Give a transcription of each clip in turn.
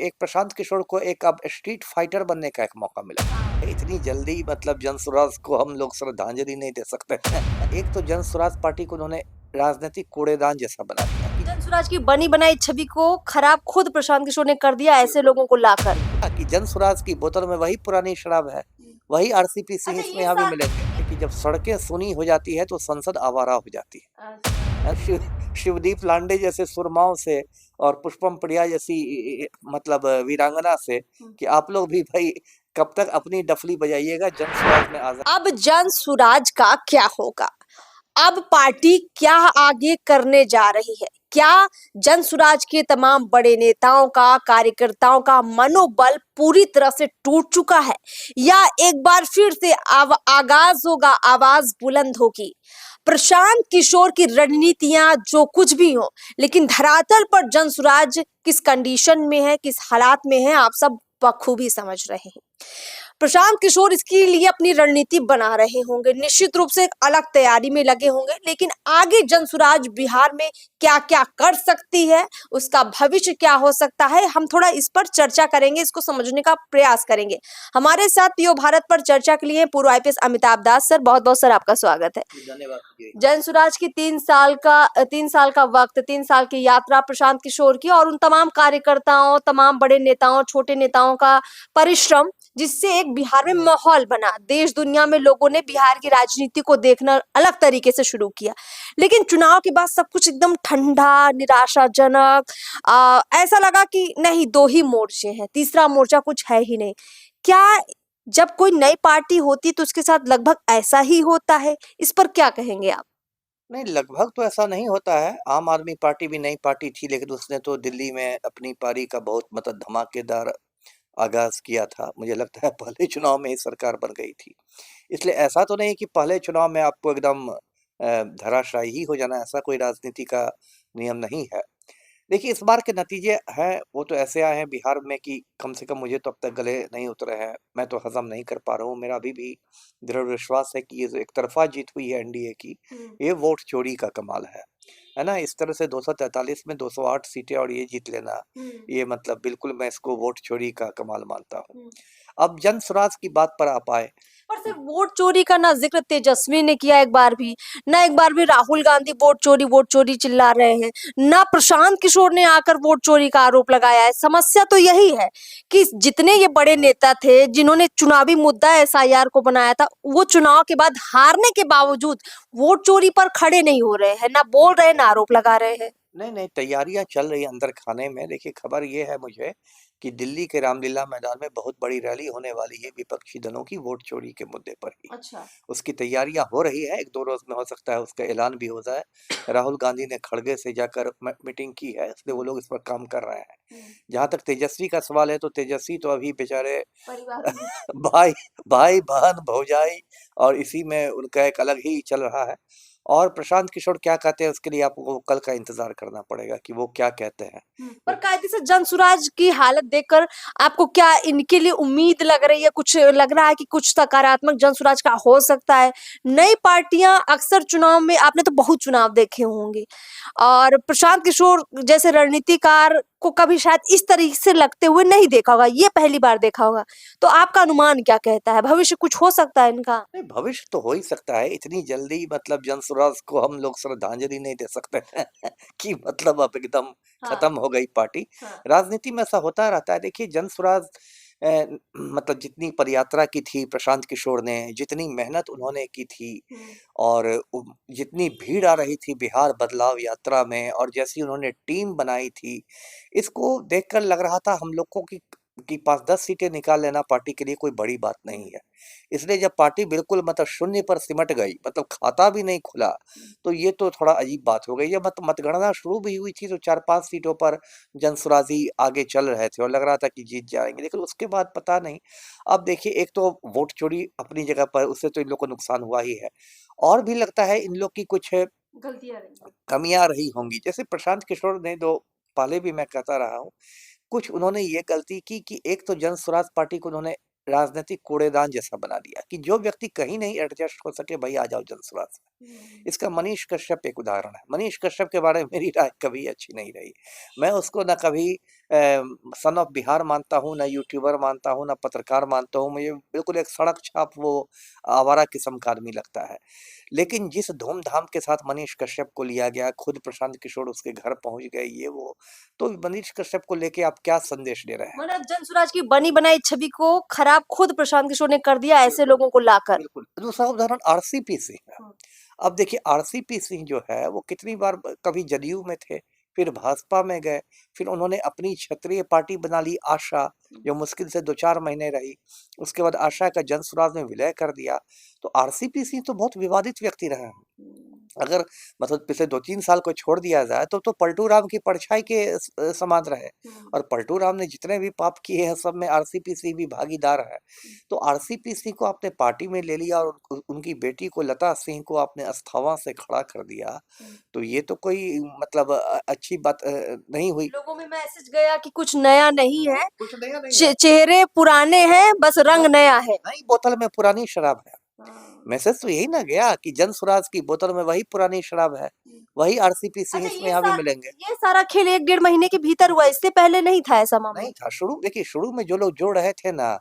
एक प्रशांत किशोर को एक अब स्ट्रीट फाइटर बनने का एक मौका मिला। इतनी जल्दी मतलब जन स्वराज को हम लोग श्रद्धांजलि नहीं दे सकते। एक तो जन स्वराज पार्टी को उन्होंने राजनीतिक कूड़ेदान जैसा बना दिया जन स्वराज की बनी बनाई छवि को खराब खुद प्रशांत किशोर ने कर दिया ऐसे लोगों को लाकर। कि जन स्वराज की बोतल में वही पुरानी शराब है, वही आरसीपीसी अच्छा, इसमें ये यहाँ भी साथ मिलेंगे कि जब सड़कें सुनी हो जाती है तो संसद आवारा हो जाती है। शिवदीप लांडे जैसे सुरमाओं से और पुष्पम प्रिया जैसी मतलब वीरांगना से कि आप लोग भी भाई कब तक अपनी डफली बजाइएगा, जन स्वराज में आजाद। अब जन स्वराज का क्या होगा? अब पार्टी क्या आगे करने जा रही है? क्या जन स्वराज के तमाम बड़े नेताओं का, कार्यकर्ताओं का मनोबल पूरी तरह से टूट चुका है, या एक बार फिर से आगाज होगा, आवाज बुलंद होगी? प्रशांत किशोर की रणनीतियां जो कुछ भी हो, लेकिन धरातल पर जन स्वराज किस कंडीशन में है, किस हालात में है, आप सब बखूबी समझ रहे हैं। प्रशांत किशोर इसके लिए अपनी रणनीति बना रहे होंगे, निश्चित रूप से एक अलग तैयारी में लगे होंगे, लेकिन आगे जन स्वराज बिहार में क्या क्या कर सकती है, उसका भविष्य क्या हो सकता है, हम थोड़ा इस पर चर्चा करेंगे, इसको समझने का प्रयास करेंगे। हमारे साथ पियो भारत पर चर्चा के लिए पूर्व आईपीएस अमिताभ दास सर, बहुत बहुत सर आपका स्वागत है। धन्यवाद। जन स्वराज की 3 साल का वक्त, 3 साल की यात्रा प्रशांत किशोर की और उन तमाम कार्यकर्ताओं, तमाम बड़े नेताओं, छोटे नेताओं का परिश्रम, जिससे एक बिहार में माहौल बना, देश दुनिया में लोगों ने बिहार की राजनीति को देखना अलग तरीके से शुरू किया। लेकिन चुनाव के बाद सब कुछ एकदम ठंडा, निराशाजनक, ऐसा लगा कि नहीं, दो ही मोर्चे हैं, तीसरा मोर्चा कुछ है ही नहीं। क्या जब कोई नई पार्टी होती तो उसके साथ लगभग ऐसा ही होता है? इस पर क्या कहेंगे आप? नहीं, लगभग तो ऐसा नहीं होता है। आम आदमी पार्टी भी नई पार्टी थी, लेकिन उसने तो दिल्ली में अपनी पारी का बहुत मतलब धमाकेदार आगाज किया था। मुझे लगता है पहले चुनाव में ही सरकार बन गई थी। इसलिए ऐसा तो नहीं कि पहले चुनाव में आपको एकदम धराशायी ही हो जाना, ऐसा कोई राजनीति का नियम नहीं है। देखिए, इस बार के नतीजे हैं वो तो ऐसे आए हैं बिहार में कि कम से कम मुझे तो अब तक गले नहीं उतरे हैं। मैं तो हज़म नहीं कर पा रहा हूँ। मेरा अभी भी दृढ़ विश्वास है कि ये जो एक तरफ़ा जीत हुई है एनडीए की, ये वोट चोरी का कमाल है ना? इस तरह से 243 में 208 सीटें और ये जीत लेना, ये मतलब बिल्कुल मैं इसको वोट चोरी का कमाल मानता हूँ। अब जन स्वराज की बात पर आप आए। पर सिर्फ वोट चोरी का ना जिक्र तेजस्वी ने किया एक बार भी, ना एक बार भी राहुल गांधी वोट चोरी चिल्ला रहे हैं, ना प्रशांत किशोर ने आकर वोट चोरी का आरोप लगाया है। समस्या तो यही है कि जितने ये बड़े नेता थे, जिन्होंने चुनावी मुद्दा एसआईआर को बनाया था, वो चुनाव के बाद हारने के बावजूद वोट चोरी पर खड़े नहीं हो रहे हैं, ना बोल रहे हैं, ना आरोप लगा रहे हैं। नहीं, तैयारियाँ चल रही हैं अंदर खाने में। देखिए, खबर ये है मुझे कि दिल्ली के रामलीला मैदान में बहुत बड़ी रैली होने वाली है विपक्षी दलों की वोट चोरी के मुद्दे पर ही। अच्छा। उसकी तैयारियाँ हो रही है, 1-2 रोज़ में हो सकता है उसका ऐलान भी हो जाए। राहुल गांधी ने खड़गे से जाकर मीटिंग की है, इसलिए वो लोग इस पर काम कर रहे हैं। जहाँ तक तेजस्वी का सवाल है, तो तेजस्वी तो अभी बेचारे भाई भाई, बहन, भौजाई और इसी में उनका एक अलग ही चल रहा है। और प्रशांत किशोर क्या कहते हैं उसके लिए आपको कल का इंतजार करना पड़ेगा कि वो क्या कहते हैं। पर कायदे से जन स्वराज की हालत देखकर आपको क्या इनके लिए उम्मीद लग रही है? कुछ लग रहा है कि कुछ सकारात्मक जन स्वराज का हो सकता है? नई पार्टियां अक्सर चुनाव में, आपने तो बहुत चुनाव देखे होंगे, और प्रशांत किशोर जैसे रणनीतिकार को कभी शायद इस तरीके से लगते हुए नहीं देखा होगा, ये पहली बार देखा होगा। तो आपका अनुमान क्या कहता है, भविष्य कुछ हो सकता है इनका? नहीं, भविष्य तो हो ही सकता है। इतनी जल्दी मतलब जन स्वराज को हम लोग श्रद्धांजलि नहीं दे सकते कि मतलब अब एकदम खत्म हो गई पार्टी। राजनीति में ऐसा होता रहता है। देखिए, जन स्वराज मतलब जितनी पदयात्रा की थी प्रशांत किशोर ने, जितनी मेहनत उन्होंने की थी और जितनी भीड़ आ रही थी बिहार बदलाव यात्रा में, और जैसी उन्होंने टीम बनाई थी, इसको देखकर लग रहा था हम लोग को कि 5-10 सीटें निकाल लेना पार्टी के लिए कोई बड़ी बात नहीं है। इसलिए जब पार्टी बिल्कुल मतलब शून्य पर सिमट गई, मतलब खाता भी नहीं खुला, तो ये तो थोड़ा अजीब बात हो गई। जब मतगणना शुरू भी हुई थी तो 4-5 सीटों पर जनसुराजी आगे चल रहे थे और लग रहा था कि जीत जाएँगे, लेकिन उसके बाद पता नहीं। अब देखिए, एक तो वोट चोरी अपनी जगह पर, उससे तो इन लोग को नुकसान हुआ ही है, और भी लगता है इन लोग की कुछ गलतियां रही। कमियाँ रही होंगी। जैसे प्रशांत किशोर ने, जो पहले भी मैं कहता रहा हूँ, कुछ उन्होंने ये गलती की कि एक तो जन स्वराज पार्टी को उन्होंने राजनीतिक कूड़ेदान जैसा बना दिया कि जो व्यक्ति कहीं नहीं एडजस्ट हो सके, भाई आ जाओ जन स्वराज में। इसका मनीष कश्यप एक उदाहरण है। मनीष कश्यप के बारे में मेरी राय कभी अच्छी नहीं रही। मैं उसको ना कभी सन ऑफ बिहार मानता हूँ, ना यूट्यूबर मानता हूँ, ना पत्रकार मानता हूँ। मुझे बिल्कुल एक सड़क छाप वो आवारा किस्म का आदमी लगता है। लेकिन जिस धूम-धाम के साथ मनीष कश्यप को लिया गया, खुद प्रशांत किशोर उसके घर पहुँच गए, ये वो, तो मनीष कश्यप को लेके आप क्या संदेश दे रहे हैं? मतलब जनसुराज की बनी बनाई छवि को खराब खुद प्रशांत किशोर ने कर दिया ऐसे बिल्कुल, लोगों को लाकर। बिल्कुल। दूसरा उदाहरण आरसीपी सिंह है। हाँ। अब देखिए आरसीपी सिंह जो है वो कितनी बार कभी जदयू में थे, फिर भाजपा में गए, फिर उन्होंने अपनी क्षत्रिय पार्टी बना ली आशा, जो मुश्किल से 2-4 महीने रही। उसके बाद आशा का जनसुराज में विलय कर दिया। तो आरसीपी सिंह तो बहुत विवादित व्यक्ति रहे हैं। अगर मतलब पिछले 2-3 साल को छोड़ दिया जाए तो पलटू राम की परछाई के समान रहे। और पलटू राम ने जितने भी पाप किए हैं सब में आरसीपी सिंह भी भागीदार है। तो आरसीपी सिंह को आपने पार्टी में ले लिया और उनकी बेटी को लता सिंह को आपने अस्थावा से खड़ा कर दिया। तो ये तो कोई मतलब अच्छी बात नहीं हुई। लोगों में मैसेज गया कि कुछ नया नहीं है, कुछ नया नहीं है। चेहरे पुराने हैं, बस रंग नया है। नई बोतल में पुरानी शराब है। मैसेज तो यही ना गया कि जनसुराज की बोतल में वही पुरानी शराब है, वही आरसीपी सिंह अच्छा, इसमें यहाँ भी मिलेंगे। ये सारा खेल 1-1.5 महीने के भीतर हुआ, इससे पहले नहीं था ऐसा मामला? नहीं था। देखिए शुरू में जो लोग जुड़ रहे थे ना,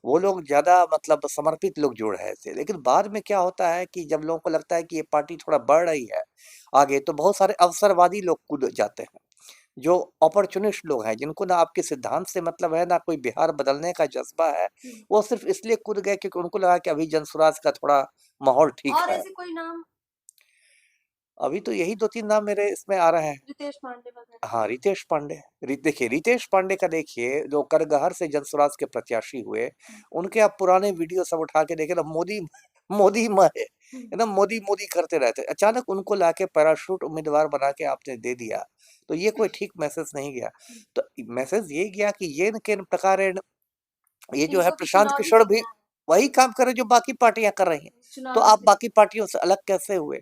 वो लोग ज्यादा मतलब समर्पित लोग जुड़ रहे थे। लेकिन बाद में क्या होता है कि जब लोगों को लगता है कि ये पार्टी थोड़ा बढ़ रही है आगे, तो बहुत सारे अवसरवादी लोग कूद जाते हैं, जो अपॉर्चुनिस्ट लोग हैं, जिनको ना आपके सिद्धांत से मतलब है, ना कोई बिहार बदलने का जज्बा है। वो सिर्फ इसलिए कूद गए क्योंकि उनको लगा कि अभी जनसुराज का थोड़ा माहौल ठीक और है। ऐसे कोई नाम? अभी तो यही 2-3 नाम मेरे इसमें आ रहे हैं। रितेश पांडे वगैरह? हाँ, रितेश पांडे। देखिए रितेश पांडे का देखिए, जो करगहर से जनसुराज के प्रत्याशी हुए, उनके आप पुराने वीडियो सब उठा के देखें ना, मोदी मोदी एकदम मोदी मोदी करते रहते। अचानक उनको लाके पैराशूट उम्मीदवार बना के आपने दे दिया, तो ये कोई ठीक मैसेज नहीं गया। तो मैसेज ये गया कि ये न किन प्रकार ये जो है इनको तो प्रशांत चुनाव ही किशोर भी जीतना है। वही काम करे जो बाकी पार्टियां कर रही हैं। तो चुनाव आप जीतना बाकी पार्टियों से अलग कैसे हुए?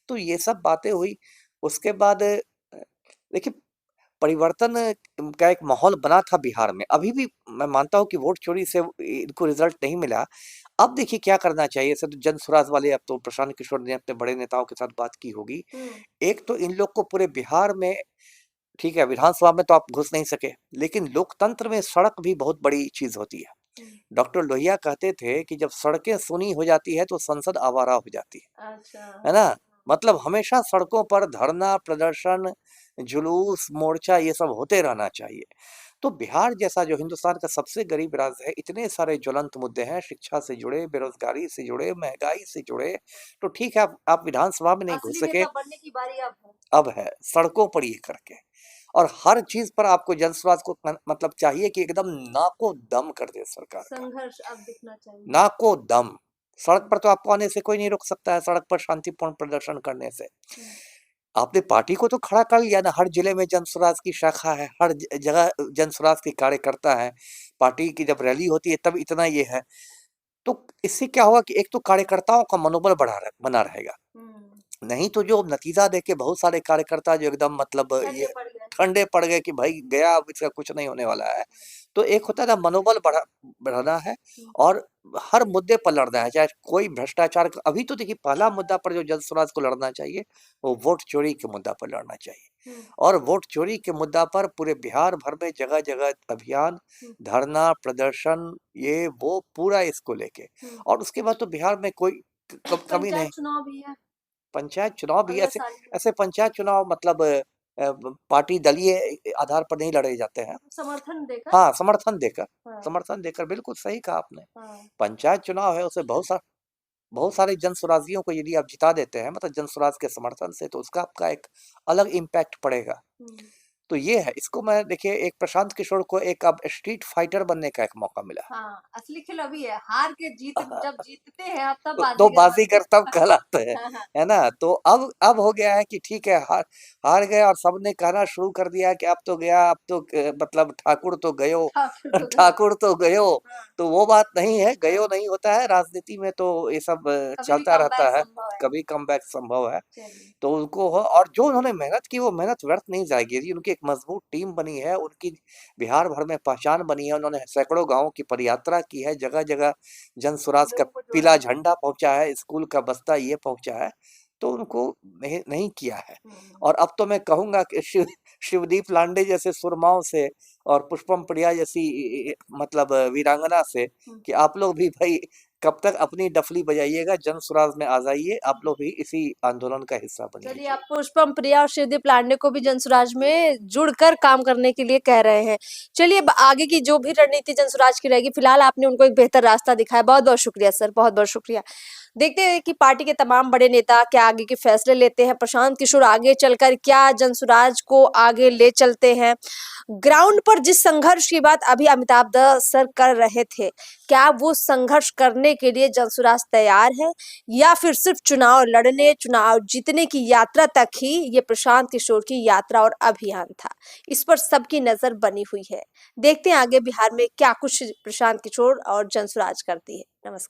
तो ये सब बातें हुई। उसके बाद देखिए परिवर्तन का एक माहौल बना था बिहार में। अभी भी मैं मानता हूँ कि वोट चोरी से इनको रिजल्ट नहीं मिला। अब देखिए क्या करना चाहिए। ऐसे तो जनसुराज वाले, अब तो प्रशांत किशोर ने अपने बड़े नेताओं के साथ बात की होगी। एक तो इन लोग को पूरे बिहार में, ठीक है विधानसभा में तो आप घुस नहीं सके, लेकिन लोकतंत्र में सड़क भी बहुत बड़ी चीज होती है। डॉक्टर लोहिया कहते थे कि जब सड़कें सूनी हो जाती है तो संसद आवारा हो जाती है ना? मतलब हमेशा सड़कों पर धरना, प्रदर्शन, जुलूस, मोर्चा ये सब होते रहना चाहिए। तो बिहार जैसा जो हिंदुस्तान का सबसे गरीब राज्य है, इतने सारे ज्वलंत मुद्दे हैं, शिक्षा से जुड़े, बेरोजगारी से जुड़े, महंगाई से जुड़े। तो ठीक है आप विधानसभा में नहीं घुस असली सके, नेता बनने की बारी अब है। अब है सड़कों पर ये करके। और हर चीज पर आपको जनसुराज को मतलब चाहिए कि एकदम नाको दम कर दे सरकार का। संघर्ष अब दिखना चाहिए। नाको दम। सड़क पर तो आपको आने से कोई नहीं रोक सकता है, सड़क पर शांतिपूर्ण प्रदर्शन करने से। आपने पार्टी को तो खड़ा कर लिया ना, हर जिले में जनसुराज की शाखा है, हर जगह जनसुराज के कार्यकर्ता है। पार्टी की जब रैली होती है तब इतना ये है। तो इससे क्या होगा कि एक तो कार्यकर्ताओं का मनोबल बना रहेगा। नहीं तो जो नतीजा देके बहुत सारे कार्यकर्ता जो एकदम मतलब ये ठंडे पड़ गए कि भाई गया, अब इसका कुछ नहीं होने वाला है। तो एक होता है ना मनोबल बढ़ाना है और हर मुद्दे पर लड़ना है, चाहे कोई भ्रष्टाचार अभी तो देखिए पहला मुद्दा पर जो जनसुराज को लड़ना चाहिए वो वोट चोरी के मुद्दा पर लड़ना चाहिए। और वोट चोरी के मुद्दा पर पूरे बिहार भर में जगह जगह अभियान, धरना, प्रदर्शन, ये वो पूरा इसको लेके। और उसके बाद तो बिहार में कोई कमी नहीं। चुनाव भी है। पंचायत चुनाव भी अगले ऐसे साल। ऐसे पंचायत चुनाव मतलब पार्टी दलीय आधार पर नहीं लड़े जाते हैं। समर्थन देकर। हाँ, समर्थन देकर। हाँ। समर्थन देकर, बिल्कुल सही कहा आपने। हाँ। पंचायत चुनाव है, उससे बहुत सारे जनसुराजियों को यदि आप जिता देते हैं मतलब जनसुराज के समर्थन से, तो उसका आपका एक अलग इम्पैक्ट पड़ेगा। तो ये है, इसको मैं देखिए एक प्रशांत किशोर को एक अब स्ट्रीट फाइटर बनने का एक मौका मिला। हाँ, असली खेल अभी है। हार के जब जीतते हैं आप तब तो बाजीगर बाजीगर तब कहलाते हैं, हाँ, हाँ। है ना? तो अब हो गया है कि ठीक है हार गए और सबने कहना शुरू कर दिया कि अब तो गया, अब तो मतलब ठाकुर तो गयो, ठाकुर तो गयो। हाँ। तो वो बात नहीं है, गयो नहीं होता है राजनीति में, तो ये सब चलता रहता है, कभी कमबैक संभव है। तो उनको और जो उन्होंने मेहनत की वो मेहनत व्यर्थ नहीं जाएगी। यदि उनकी एक मजबूत टीम बनी है, उनकी बिहार भर में पहचान बनी है, उन्होंने सैकड़ों गाँवों की पदयात्रा की है, जगह जगह जनसुराज का पीला झंडा पहुंचा है, स्कूल का बस्ता ये पहुंचा है, तो उनको नहीं किया है। और अब तो मैं कहूंगा कि शिवदीप लांडे जैसे सुरमाओं से और पुष्पम प्रिया जैसी मतलब वीरांगना से कि आप लोग भी भाई कब तक अपनी डफली बजाइएगा, जन स्वराज में आ जाइए, आप लोग भी इसी आंदोलन का हिस्सा चलिए, बनिए। आप पुष्पम प्रिया और शिवदीप लांडे को भी जनसुराज में जुड़कर काम करने के लिए कह रहे हैं। चलिए, अब आगे की जो भी रणनीति जनसुराज की रहेगी, फिलहाल आपने उनको एक बेहतर रास्ता दिखाया। बहुत बहुत शुक्रिया सर, बहुत बहुत शुक्रिया। देखते हैं कि पार्टी के तमाम बड़े नेता क्या आगे के फैसले लेते हैं, प्रशांत किशोर आगे चलकर क्या जनसुराज को आगे ले चलते हैं। ग्राउंड पर जिस संघर्ष की बात अभी अमिताभ दत्त सर कर रहे थे, क्या वो संघर्ष करने के लिए जनसुराज तैयार है, या फिर सिर्फ चुनाव लड़ने, चुनाव जीतने की यात्रा तक ही ये प्रशांत किशोर की यात्रा और अभियान था? इस पर सबकी नजर बनी हुई है। देखते हैं आगे बिहार में क्या कुछ प्रशांत किशोर और जनसुराज करती है। नमस्कार।